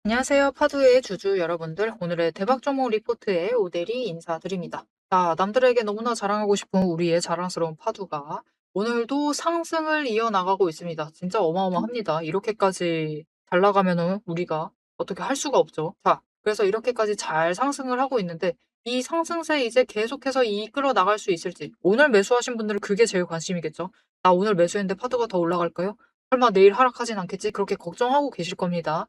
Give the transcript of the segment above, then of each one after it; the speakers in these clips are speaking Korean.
안녕하세요. 파두의 주주 여러분들. 오늘의 대박 종목 리포트에 오대리 인사드립니다. 자, 남들에게 너무나 자랑하고 싶은 우리의 자랑스러운 파두가 오늘도 상승을 이어나가고 있습니다. 진짜 어마어마합니다. 이렇게까지 잘 나가면은 우리가 어떻게 할 수가 없죠. 자, 그래서 이렇게까지 잘 상승을 하고 있는데 이 상승세 이제 계속해서 이끌어 나갈 수 있을지. 오늘 매수하신 분들은 그게 제일 관심이겠죠. 나 오늘 매수했는데 파두가 더 올라갈까요? 설마 내일 하락하진 않겠지? 그렇게 걱정하고 계실 겁니다.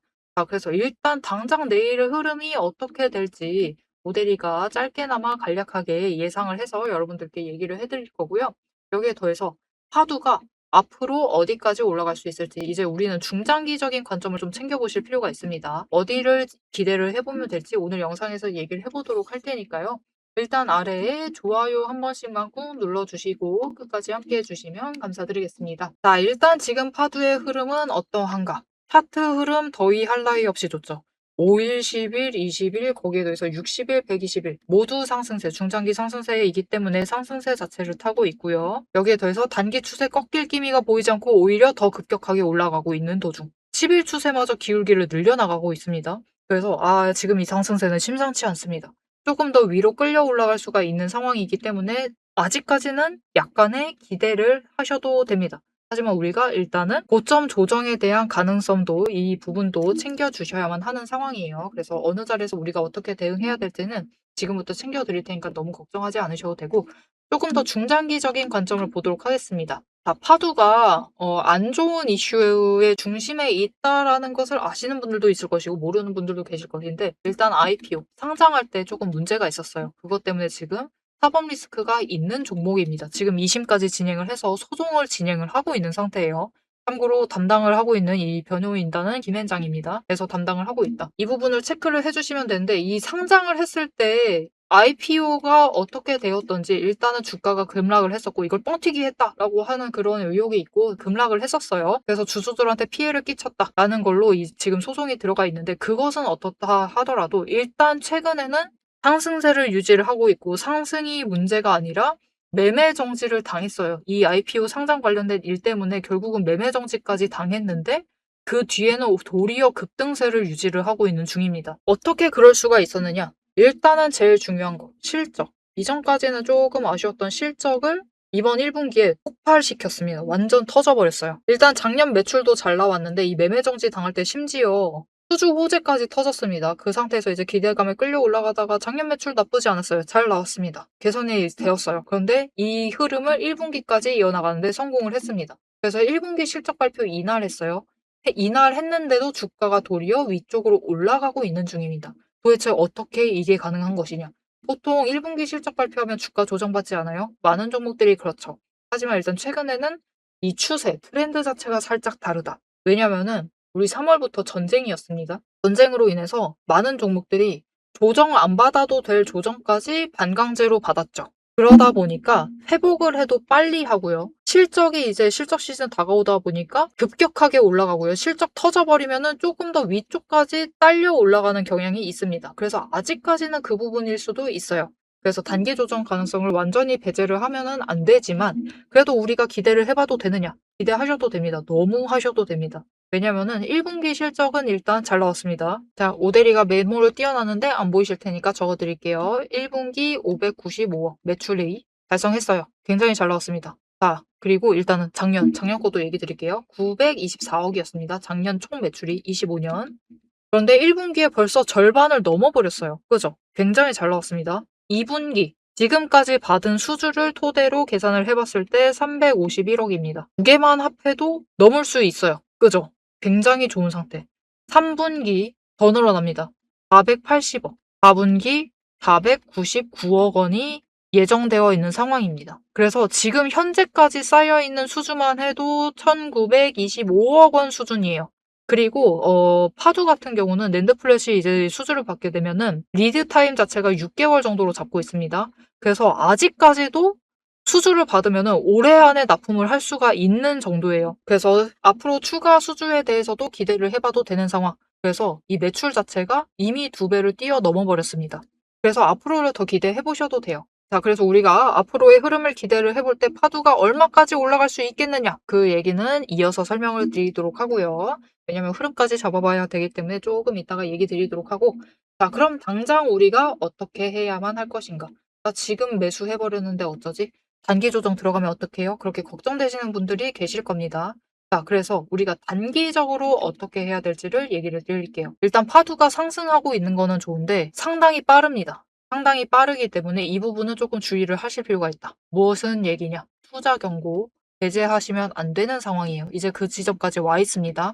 그래서 일단 당장 내일의 흐름이 어떻게 될지 모델이가 짧게나마 간략하게 예상을 해서 여러분들께 얘기를 해드릴 거고요. 여기에 더해서 파두가 앞으로 어디까지 올라갈 수 있을지 이제 우리는 중장기적인 관점을 좀 챙겨보실 필요가 있습니다. 어디를 기대를 해보면 될지 오늘 영상에서 얘기를 해보도록 할 테니까요. 일단 아래에 좋아요 한 번씩만 꾹 눌러주시고 끝까지 함께 해주시면 감사드리겠습니다. 자, 일단 지금 파두의 흐름은 어떠한가? 차트 흐름 더위 할 나위 없이 좋죠. 5일, 10일, 20일, 거기에 더해서 60일, 120일 모두 상승세, 중장기 상승세이기 때문에 상승세 자체를 타고 있고요. 여기에 더해서 단기 추세 꺾일 기미가 보이지 않고 오히려 더 급격하게 올라가고 있는 도중 10일 추세마저 기울기를 늘려나가고 있습니다. 그래서 지금 이 상승세는 심상치 않습니다. 조금 더 위로 끌려 올라갈 수가 있는 상황이기 때문에 아직까지는 약간의 기대를 하셔도 됩니다. 하지만 우리가 일단은 고점 조정에 대한 가능성도 이 부분도 챙겨주셔야만 하는 상황이에요. 그래서 어느 자리에서 우리가 어떻게 대응해야 될지는 지금부터 챙겨드릴 테니까 너무 걱정하지 않으셔도 되고 조금 더 중장기적인 관점을 보도록 하겠습니다. 자, 파두가 안 좋은 이슈의 중심에 있다라는 것을 아시는 분들도 있을 것이고 모르는 분들도 계실 것인데 일단 IPO 상장할 때 조금 문제가 있었어요. 그것 때문에 지금 사법 리스크가 있는 종목입니다. 지금 2심까지 진행을 해서 소송을 진행을 하고 있는 상태예요. 참고로 담당을 하고 있는 이 변호인단은 김현장입니다. 그래서 담당을 하고 있다. 이 부분을 체크를 해주시면 되는데 이 상장을 했을 때 IPO가 어떻게 되었던지 일단은 주가가 급락을 했었고 이걸 뻥튀기 했다라고 하는 그런 의혹이 있고 급락을 했었어요. 그래서 주주들한테 피해를 끼쳤다라는 걸로 지금 소송이 들어가 있는데 그것은 어떻다 하더라도 일단 최근에는 상승세를 유지를 하고 있고 상승이 문제가 아니라 매매 정지를 당했어요. 이 IPO 상장 관련된 일 때문에 결국은 매매 정지까지 당했는데 그 뒤에는 도리어 급등세를 유지를 하고 있는 중입니다. 어떻게 그럴 수가 있었느냐? 일단은 제일 중요한 거, 실적. 이전까지는 조금 아쉬웠던 실적을 이번 1분기에 폭발시켰습니다. 완전 터져버렸어요. 일단 작년 매출도 잘 나왔는데 이 매매 정지 당할 때 심지어 수주 호재까지 터졌습니다. 그 상태에서 이제 기대감에 끌려 올라가다가 작년 매출 나쁘지 않았어요. 잘 나왔습니다. 개선이 되었어요. 그런데 이 흐름을 1분기까지 이어나가는데 성공을 했습니다. 그래서 1분기 실적 발표 이날 했어요. 이날 했는데도 주가가 도리어 위쪽으로 올라가고 있는 중입니다. 도대체 어떻게 이게 가능한 것이냐? 보통 1분기 실적 발표하면 주가 조정받지 않아요? 많은 종목들이 그렇죠. 하지만 일단 최근에는 이 추세, 트렌드 자체가 살짝 다르다. 왜냐면은 우리 3월부터 전쟁이었습니다. 전쟁으로 인해서 많은 종목들이 조정 안 받아도 될 조정까지 반강제로 받았죠. 그러다 보니까 회복을 해도 빨리 하고요. 실적이 이제 실적 시즌 다가오다 보니까 급격하게 올라가고요. 실적 터져버리면은 조금 더 위쪽까지 딸려 올라가는 경향이 있습니다. 그래서 아직까지는 그 부분일 수도 있어요. 그래서 단기 조정 가능성을 완전히 배제를 하면은 안 되지만 그래도 우리가 기대를 해봐도 되느냐? 기대하셔도 됩니다. 너무 하셔도 됩니다. 왜냐면은 1분기 실적은 일단 잘 나왔습니다. 자, 오대리가 메모를 띄워놨는데 안 보이실 테니까 적어드릴게요. 1분기 595억 매출이 달성했어요. 굉장히 잘 나왔습니다. 자, 그리고 일단은 작년 거도 얘기 드릴게요. 924억이었습니다. 작년 총 매출이 25년. 그런데 1분기에 벌써 절반을 넘어버렸어요. 그죠? 굉장히 잘 나왔습니다. 2분기 지금까지 받은 수주를 토대로 계산을 해봤을 때 351억입니다. 두 개만 합해도 넘을 수 있어요. 그죠? 굉장히 좋은 상태. 3분기 더 늘어납니다. 480억. 4분기 499억 원이 예정되어 있는 상황입니다. 그래서 지금 현재까지 쌓여있는 수주만 해도 1925억 원 수준이에요. 그리고 파두 같은 경우는 낸드플랫이 이제 수주를 받게 되면은 리드 타임 자체가 6개월 정도로 잡고 있습니다. 그래서 아직까지도 수주를 받으면은 올해 안에 납품을 할 수가 있는 정도예요. 그래서 앞으로 추가 수주에 대해서도 기대를 해봐도 되는 상황. 그래서 이 매출 자체가 이미 2배를 뛰어넘어 버렸습니다. 그래서 앞으로를 더 기대해 보셔도 돼요. 자, 그래서 우리가 앞으로의 흐름을 기대를 해볼 때 파두가 얼마까지 올라갈 수 있겠느냐, 그 얘기는 이어서 설명을 드리도록 하고요. 왜냐면 흐름까지 잡아봐야 되기 때문에 조금 이따가 얘기 드리도록 하고, 자, 그럼 당장 우리가 어떻게 해야만 할 것인가? 나 지금 매수해버렸는데 어쩌지? 단기 조정 들어가면 어떡해요? 그렇게 걱정되시는 분들이 계실 겁니다. 자, 그래서 우리가 단기적으로 어떻게 해야 될지를 얘기를 드릴게요. 일단 파두가 상승하고 있는 거는 좋은데 상당히 빠릅니다. 상당히 빠르기 때문에 이 부분은 조금 주의를 하실 필요가 있다. 무엇은 얘기냐? 투자 경고 배제하시면 안 되는 상황이에요. 이제 그 지점까지 와 있습니다.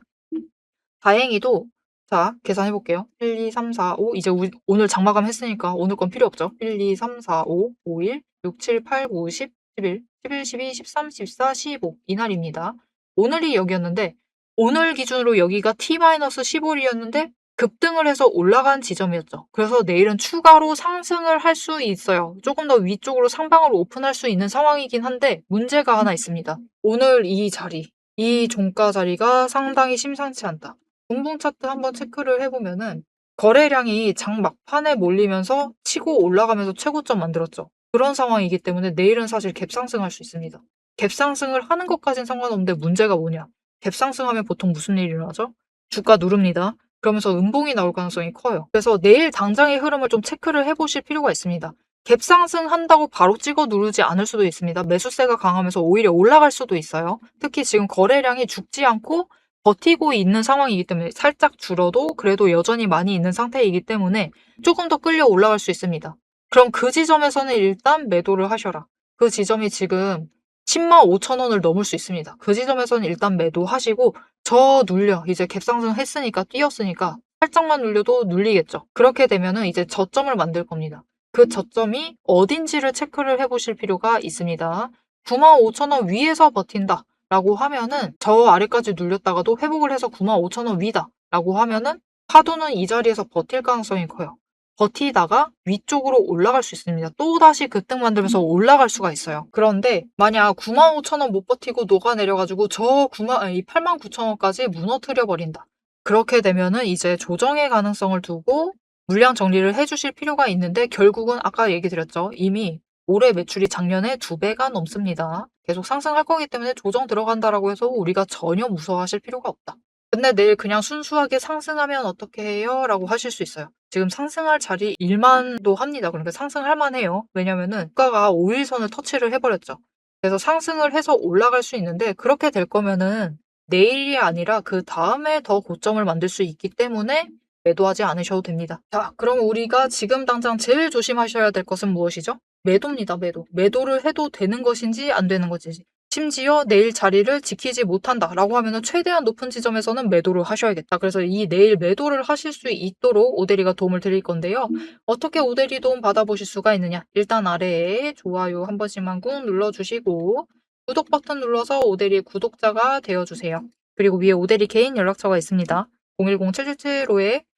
다행히도 자, 계산해 볼게요. 1, 2, 3, 4, 5 이제 오늘 장마감 했으니까 오늘 건 필요 없죠. 1, 2, 3, 4, 5, 5, 1, 6, 7, 8, 9, 10, 11, 11, 12, 13, 14, 15 이날입니다. 오늘이 여기였는데 오늘 기준으로 여기가 T-15일이었는데 급등을 해서 올라간 지점이었죠. 그래서 내일은 추가로 상승을 할 수 있어요. 조금 더 위쪽으로 상방으로 오픈할 수 있는 상황이긴 한데 문제가 하나 있습니다. 오늘 이 자리, 이 종가 자리가 상당히 심상치 않다. 분봉 차트 한번 체크를 해보면은 거래량이 장 막판에 몰리면서 치고 올라가면서 최고점 만들었죠. 그런 상황이기 때문에 내일은 사실 갭상승할 수 있습니다. 갭상승을 하는 것까진 상관없는데 문제가 뭐냐? 갭상승하면 보통 무슨 일이 일어나죠? 주가 누릅니다. 그러면서 음봉이 나올 가능성이 커요. 그래서 내일 당장의 흐름을 좀 체크를 해보실 필요가 있습니다. 갭상승한다고 바로 찍어 누르지 않을 수도 있습니다. 매수세가 강하면서 오히려 올라갈 수도 있어요. 특히 지금 거래량이 죽지 않고 버티고 있는 상황이기 때문에 살짝 줄어도 그래도 여전히 많이 있는 상태이기 때문에 조금 더 끌려 올라갈 수 있습니다. 그럼 그 지점에서는 일단 매도를 하셔라. 그 지점이 지금 10만 5천 원을 넘을 수 있습니다. 그 지점에서는 일단 매도하시고 저 눌려. 이제 갭상승 했으니까 뛰었으니까 살짝만 눌려도 눌리겠죠. 그렇게 되면은 이제 저점을 만들 겁니다. 그 저점이 어딘지를 체크를 해보실 필요가 있습니다. 9만 5천 원 위에서 버틴다. 라고 하면은 저 아래까지 눌렸다가도 회복을 해서 9만 5천 원 위다. 라고 하면은 파도는 이 자리에서 버틸 가능성이 커요. 버티다가 위쪽으로 올라갈 수 있습니다. 또다시 급등 만들면서 올라갈 수가 있어요. 그런데 만약 9만 5천 원 못 버티고 녹아내려가지고 저 8만 9천 원까지 무너뜨려 버린다. 그렇게 되면은 이제 조정의 가능성을 두고 물량 정리를 해주실 필요가 있는데 결국은 아까 얘기 드렸죠. 이미 올해 매출이 작년에 2배가 넘습니다. 계속 상승할 거기 때문에 조정 들어간다라고 해서 우리가 전혀 무서워하실 필요가 없다. 근데 내일 그냥 순수하게 상승하면 어떻게 해요? 라고 하실 수 있어요. 지금 상승할 자리 1만도 합니다. 그러니까 상승할 만해요. 왜냐면은 주가가 5일선을 터치를 해버렸죠. 그래서 상승을 해서 올라갈 수 있는데 그렇게 될 거면은 내일이 아니라 그 다음에 더 고점을 만들 수 있기 때문에 매도하지 않으셔도 됩니다. 자, 그럼 우리가 지금 당장 제일 조심하셔야 될 것은 무엇이죠? 매도입니다, 매도. 매도를 해도 되는 것인지 안 되는 것인지. 심지어 내일 자리를 지키지 못한다라고 하면은 최대한 높은 지점에서는 매도를 하셔야겠다. 그래서 이 내일 매도를 하실 수 있도록 오대리가 도움을 드릴 건데요. 어떻게 오대리 도움 받아보실 수가 있느냐? 일단 아래에 좋아요 한 번씩만 꾹 눌러주시고 구독 버튼 눌러서 오대리 구독자가 되어주세요. 그리고 위에 오대리 개인 연락처가 있습니다.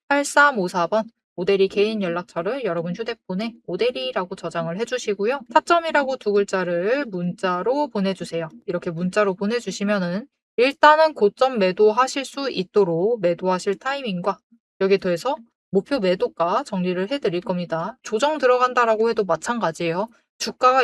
010-777-8354번 오대리 개인 연락처를 여러분 휴대폰에 오대리라고 저장을 해주시고요. 타점이라고 두 글자를 문자로 보내주세요. 이렇게 문자로 보내주시면은 일단은 고점 매도하실 수 있도록 매도하실 타이밍과 여기에 더해서 목표 매도가 정리를 해드릴 겁니다. 조정 들어간다라고 해도 마찬가지예요. 주가가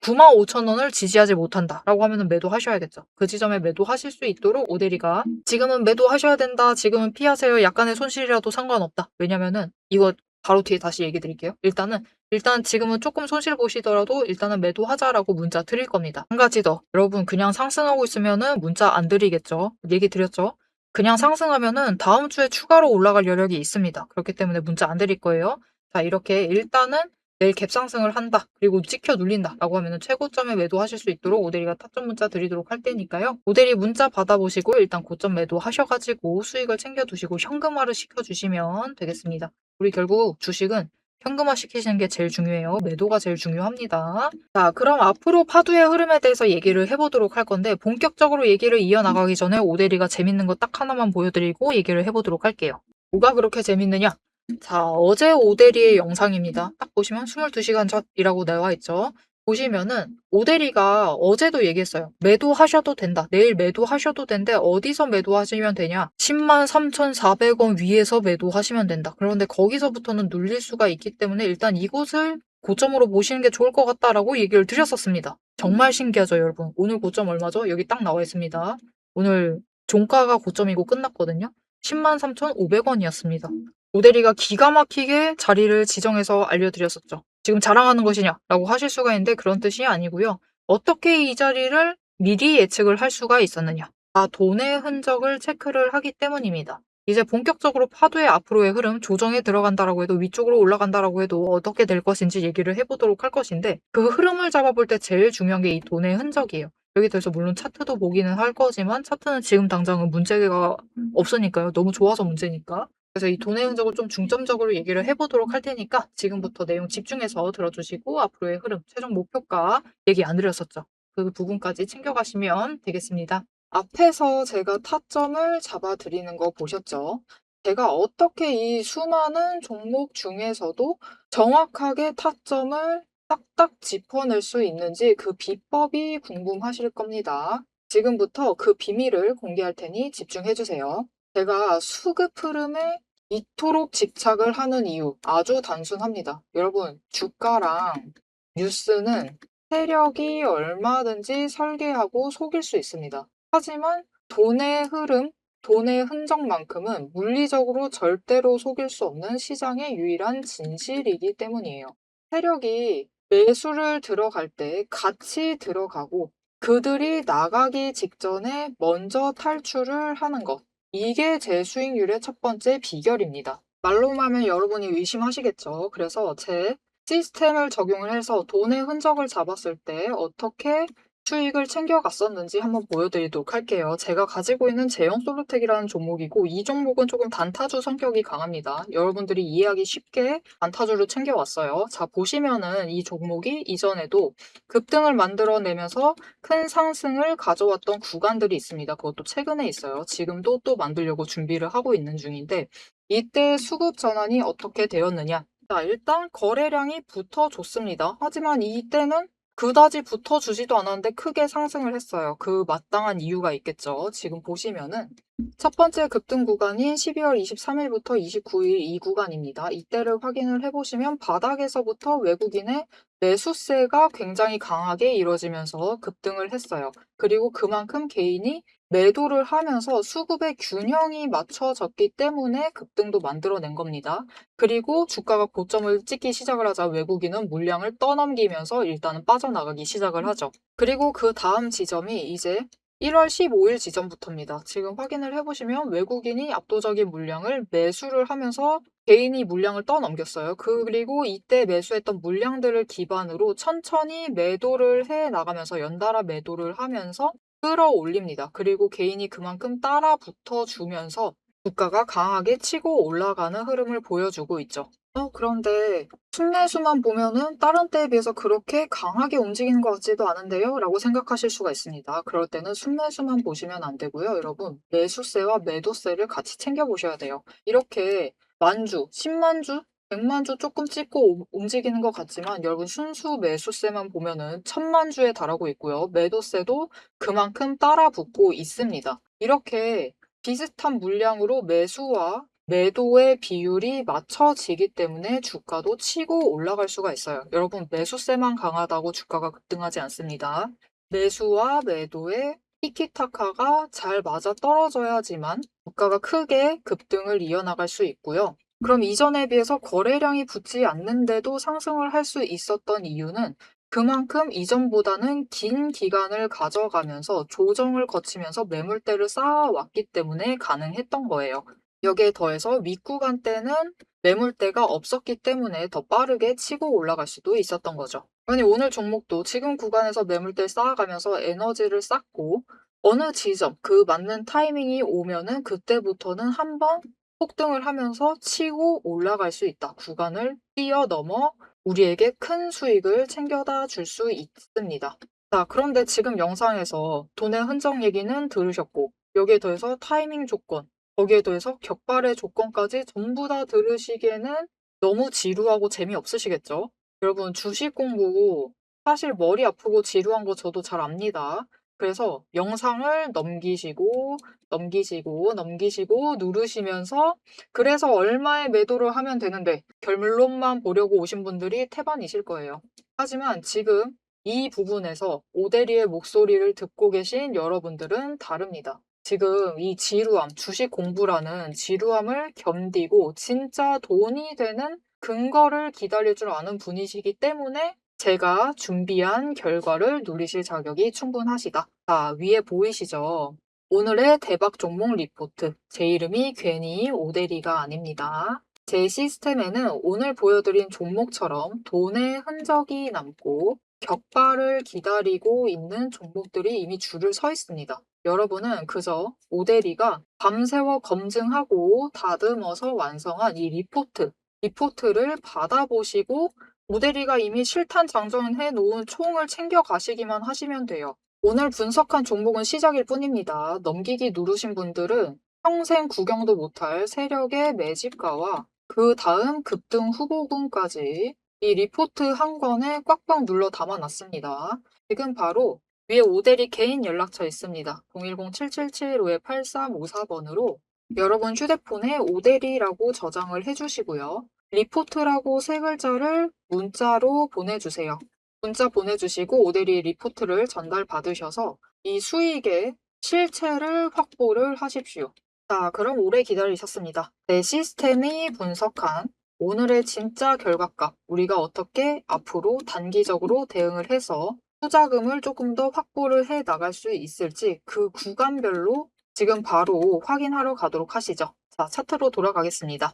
9만 5천 원을 지지하지 못한다라고 하면 매도하셔야겠죠. 그 지점에 매도하실 수 있도록 오대리가 지금은 매도하셔야 된다. 지금은 피하세요. 약간의 손실이라도 상관없다. 왜냐면은 이거 바로 뒤에 다시 얘기 드릴게요. 일단 지금은 조금 손실 보시더라도 일단은 매도하자라고 문자 드릴 겁니다. 한 가지 더. 여러분 그냥 상승하고 있으면은 문자 안 드리겠죠. 얘기 드렸죠. 그냥 상승하면은 다음 주에 추가로 올라갈 여력이 있습니다. 그렇기 때문에 문자 안 드릴 거예요. 자, 이렇게 일단은 내일 갭상승을 한다. 그리고 찍혀 눌린다. 라고 하면 최고점에 매도하실 수 있도록 오대리가 타점 문자 드리도록 할 테니까요. 오대리 문자 받아보시고 일단 고점 매도하셔가지고 수익을 챙겨두시고 현금화를 시켜주시면 되겠습니다. 우리 결국 주식은 현금화 시키시는 게 제일 중요해요. 매도가 제일 중요합니다. 자, 그럼 앞으로 파두의 흐름에 대해서 얘기를 해보도록 할 건데 본격적으로 얘기를 이어나가기 전에 오대리가 재밌는 거 딱 하나만 보여드리고 얘기를 해보도록 할게요. 뭐가 그렇게 재밌느냐? 자, 어제 오대리의 영상입니다. 딱 보시면 22시간 전이라고 나와 있죠. 보시면은 오대리가 어제도 얘기했어요. 매도하셔도 된다. 내일 매도하셔도 된대. 어디서 매도하시면 되냐? 10만 3,400원 위에서 매도하시면 된다. 그런데 거기서부터는 눌릴 수가 있기 때문에 일단 이곳을 고점으로 보시는 게 좋을 것 같다라고 얘기를 드렸었습니다. 정말 신기하죠, 여러분. 오늘 고점 얼마죠? 여기 딱 나와 있습니다. 오늘 종가가 고점이고 끝났거든요. 103,500원이었습니다. 모델이가 기가 막히게 자리를 지정해서 알려드렸었죠. 지금 자랑하는 것이냐라고 하실 수가 있는데 그런 뜻이 아니고요. 어떻게 이 자리를 미리 예측을 할 수가 있었느냐. 다 돈의 흔적을 체크를 하기 때문입니다. 이제 본격적으로 파도의 앞으로의 흐름 조정에 들어간다라고 해도 위쪽으로 올라간다라고 해도 어떻게 될 것인지 얘기를 해보도록 할 것인데 그 흐름을 잡아볼 때 제일 중요한 게 이 돈의 흔적이에요. 여기 대해서 물론 차트도 보기는 할 거지만 차트는 지금 당장은 문제가 없으니까요. 너무 좋아서 문제니까. 그래서 이 돈의 흔적을 좀 중점적으로 얘기를 해보도록 할 테니까 지금부터 내용 집중해서 들어주시고 앞으로의 흐름, 최종 목표가 얘기 안 드렸었죠. 그 부분까지 챙겨가시면 되겠습니다. 앞에서 제가 타점을 잡아드리는 거 보셨죠? 제가 어떻게 이 수많은 종목 중에서도 정확하게 타점을 딱딱 짚어낼 수 있는지 그 비법이 궁금하실 겁니다. 지금부터 그 비밀을 공개할 테니 집중해주세요. 제가 수급 흐름에 이토록 집착을 하는 이유 아주 단순합니다. 여러분, 주가랑 뉴스는 세력이 얼마든지 설계하고 속일 수 있습니다. 하지만 돈의 흐름, 돈의 흔적만큼은 물리적으로 절대로 속일 수 없는 시장의 유일한 진실이기 때문이에요. 세력이 매수를 들어갈 때 같이 들어가고 그들이 나가기 직전에 먼저 탈출을 하는 것. 이게 제 수익률의 첫 번째 비결입니다. 말로만 하면 여러분이 의심하시겠죠. 그래서 제 시스템을 적용을 해서 돈의 흔적을 잡았을 때 어떻게 수익을 챙겨갔었는지 한번 보여드리도록 할게요. 제가 가지고 있는 제형솔루텍이라는 종목이고 이 종목은 조금 단타주 성격이 강합니다. 여러분들이 이해하기 쉽게 단타주를 챙겨왔어요. 자, 보시면은 이 종목이 이전에도 급등을 만들어내면서 큰 상승을 가져왔던 구간들이 있습니다. 그것도 최근에 있어요. 지금도 또 만들려고 준비를 하고 있는 중인데 이때 수급 전환이 어떻게 되었느냐? 자, 일단 거래량이 붙어줬습니다. 하지만 이때는 그다지 붙어주지도 않았는데 크게 상승을 했어요. 그 마땅한 이유가 있겠죠. 지금 보시면은 첫 번째 급등 구간인 12월 23일부터 29일 이 구간입니다. 이때를 확인을 해보시면 바닥에서부터 외국인의 매수세가 굉장히 강하게 이루어지면서 급등을 했어요. 그리고 그만큼 개인이 매도를 하면서 수급의 균형이 맞춰졌기 때문에 급등도 만들어낸 겁니다. 그리고 주가가 고점을 찍기 시작을 하자 외국인은 물량을 떠넘기면서 일단은 빠져나가기 시작을 하죠. 그리고 그 다음 지점이 이제 1월 15일 지점부터입니다. 지금 확인을 해보시면 외국인이 압도적인 물량을 매수를 하면서 개인이 물량을 떠넘겼어요. 그리고 이때 매수했던 물량들을 기반으로 천천히 매도를 해 나가면서 연달아 매도를 하면서 끌어올립니다. 그리고 개인이 그만큼 따라 붙어주면서 주가가 강하게 치고 올라가는 흐름을 보여주고 있죠. 그런데 순매수만 보면은 다른 때에 비해서 그렇게 강하게 움직이는 것 같지도 않은데요? 라고 생각하실 수가 있습니다. 그럴 때는 순매수만 보시면 안 되고요. 여러분, 매수세와 매도세를 같이 챙겨보셔야 돼요. 이렇게 만주, 10만주, 100만주 조금 찍고 움직이는 것 같지만 여러분 순수 매수세만 보면은 1000만주에 달하고 있고요. 매도세도 그만큼 따라 붙고 있습니다. 이렇게 비슷한 물량으로 매수와 매도의 비율이 맞춰지기 때문에 주가도 치고 올라갈 수가 있어요. 여러분, 매수세만 강하다고 주가가 급등하지 않습니다. 매수와 매도의 티키타카가 잘 맞아 떨어져야지만 주가가 크게 급등을 이어나갈 수 있고요. 그럼 이전에 비해서 거래량이 붙지 않는데도 상승을 할 수 있었던 이유는 그만큼 이전보다는 긴 기간을 가져가면서 조정을 거치면서 매물대를 쌓아왔기 때문에 가능했던 거예요. 여기에 더해서 윗구간 때는 매물대가 없었기 때문에 더 빠르게 치고 올라갈 수도 있었던 거죠. 아니, 오늘 종목도 지금 구간에서 매물대를 쌓아가면서 에너지를 쌓고 어느 지점, 그 맞는 타이밍이 오면은 그때부터는 한번 폭등을 하면서 치고 올라갈 수 있다. 구간을 뛰어넘어 우리에게 큰 수익을 챙겨다 줄 수 있습니다. 자, 그런데 지금 영상에서 돈의 흔적 얘기는 들으셨고 여기에 더해서 타이밍 조건, 거기에 더해서 격발의 조건까지 전부 다 들으시기에는 너무 지루하고 재미없으시겠죠? 여러분, 주식 공부 사실 머리 아프고 지루한 거 저도 잘 압니다. 그래서 영상을 넘기시고 누르시면서 그래서 얼마에 매도를 하면 되는데 결론만 보려고 오신 분들이 태반이실 거예요. 하지만 지금 이 부분에서 오대리의 목소리를 듣고 계신 여러분들은 다릅니다. 지금 이 지루함, 주식 공부라는 지루함을 견디고 진짜 돈이 되는 근거를 기다릴 줄 아는 분이시기 때문에 제가 준비한 결과를 누리실 자격이 충분하시다. 자, 위에 보이시죠? 오늘의 대박 종목 리포트. 제 이름이 괜히 오대리가 아닙니다. 제 시스템에는 오늘 보여드린 종목처럼 돈의 흔적이 남고 격발을 기다리고 있는 종목들이 이미 줄을 서 있습니다. 여러분은 그저 오대리가 밤새워 검증하고 다듬어서 완성한 이 리포트를 받아보시고 오대리가 이미 실탄 장전해 놓은 총을 챙겨 가시기만 하시면 돼요. 오늘 분석한 종목은 시작일 뿐입니다. 넘기기 누르신 분들은 평생 구경도 못할 세력의 매집가와 그 다음 급등 후보군까지 이 리포트 한 권에 꽉꽉 눌러 담아놨습니다. 지금 바로 위에 오대리 개인 연락처 있습니다. 010-7775-8354번으로 여러분 휴대폰에 오대리라고 저장을 해주시고요. 리포트라고 세 글자를 문자로 보내주세요. 문자 보내주시고 오대리 리포트를 전달받으셔서 이 수익의 실체를 확보를 하십시오. 자, 그럼 오래 기다리셨습니다. 내 시스템이 분석한 오늘의 진짜 결과값, 우리가 어떻게 앞으로 단기적으로 대응을 해서 투자금을 조금 더 확보를 해 나갈 수 있을지 그 구간별로 지금 바로 확인하러 가도록 하시죠. 자, 차트로 돌아가겠습니다.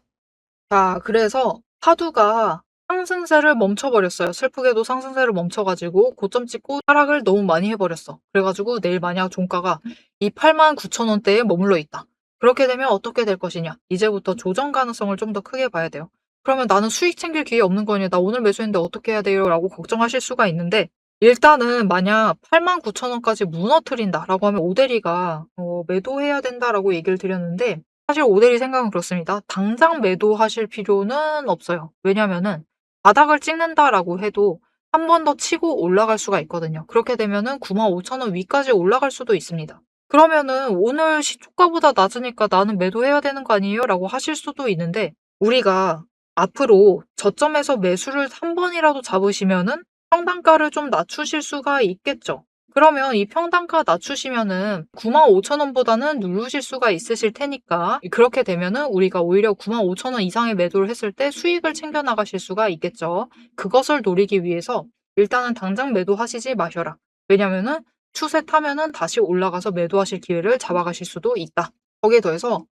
자, 그래서 파두가 상승세를 멈춰버렸어요. 슬프게도 상승세를 멈춰가지고 고점 찍고 하락을 너무 많이 해버렸어. 그래가지고 내일 만약 종가가 이 89,000원대에 머물러 있다. 그렇게 되면 어떻게 될 것이냐. 이제부터 조정 가능성을 좀 더 크게 봐야 돼요. 그러면 나는 수익 챙길 기회 없는 거냐. 나 오늘 매수했는데 어떻게 해야 돼요? 라고 걱정하실 수가 있는데 일단은 만약 89,000원까지 무너뜨린다라고 하면 오대리가 매도해야 된다라고 얘기를 드렸는데 사실 오대리 생각은 그렇습니다. 당장 매도하실 필요는 없어요. 왜냐면은 바닥을 찍는다라고 해도 한 번 더 치고 올라갈 수가 있거든요. 그렇게 되면은 95,000원 위까지 올라갈 수도 있습니다. 그러면은 오늘 시초가보다 낮으니까 나는 매도해야 되는 거 아니에요? 라고 하실 수도 있는데 우리가 앞으로 저점에서 매수를 한 번이라도 잡으시면은 평단가를 좀 낮추실 수가 있겠죠. 그러면 이 평단가 낮추시면은 95,000원보다는 누르실 수가 있으실 테니까 그렇게 되면은 우리가 오히려 95,000원 이상의 매도를 했을 때 수익을 챙겨 나가실 수가 있겠죠. 그것을 노리기 위해서 일단은 당장 매도하시지 마셔라. 왜냐면은 추세 타면은 다시 올라가서 매도하실 기회를 잡아가실 수도 있다. 거기에 더해서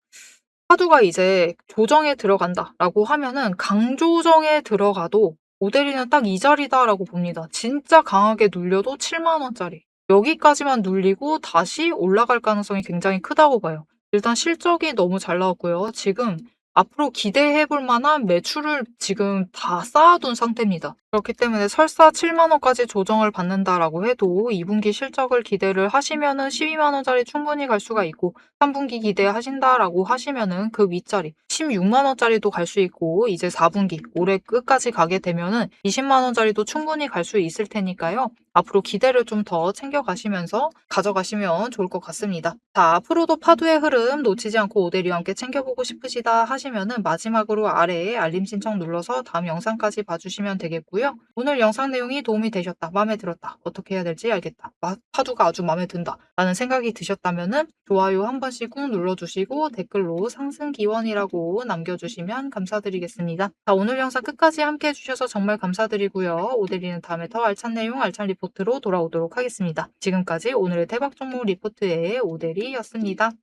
파두가 이제 조정에 들어간다라고 하면은 강조정에 들어가도 모델이는 딱 이 자리다라고 봅니다. 진짜 강하게 눌려도 7만 원짜리. 여기까지만 눌리고 다시 올라갈 가능성이 굉장히 크다고 봐요. 일단 실적이 너무 잘 나왔고요. 지금 앞으로 기대해 볼 만한 매출을 지금 다 쌓아둔 상태입니다. 그렇기 때문에 설사 7만 원까지 조정을 받는다라고 해도 2분기 실적을 기대를 하시면은 12만 원짜리 충분히 갈 수가 있고 3분기 기대하신다라고 하시면은 그 윗자리 16만 원짜리도 갈 수 있고 이제 4분기 올해 끝까지 가게 되면은 20만 원짜리도 충분히 갈 수 있을 테니까요. 앞으로 기대를 좀 더 챙겨가시면서 가져가시면 좋을 것 같습니다. 자, 앞으로도 파도의 흐름 놓치지 않고 오대리와 함께 챙겨보고 싶으시다 하시면은 마지막으로 아래에 알림 신청 눌러서 다음 영상까지 봐주시면 되겠고요. 오늘 영상 내용이 도움이 되셨다, 마음에 들었다, 어떻게 해야 될지 알겠다, 파도가 아주 마음에 든다 라는 생각이 드셨다면은 좋아요 한 번씩 꾹 눌러주시고 댓글로 상승 기원이라고 남겨주시면 감사드리겠습니다. 자, 오늘 영상 끝까지 함께 해주셔서 정말 감사드리고요. 오대리는 다음에 더 알찬 내용, 알찬 리포트로 돌아오도록 하겠습니다. 지금까지 오늘의 대박 종목 리포트의 오대리였습니다.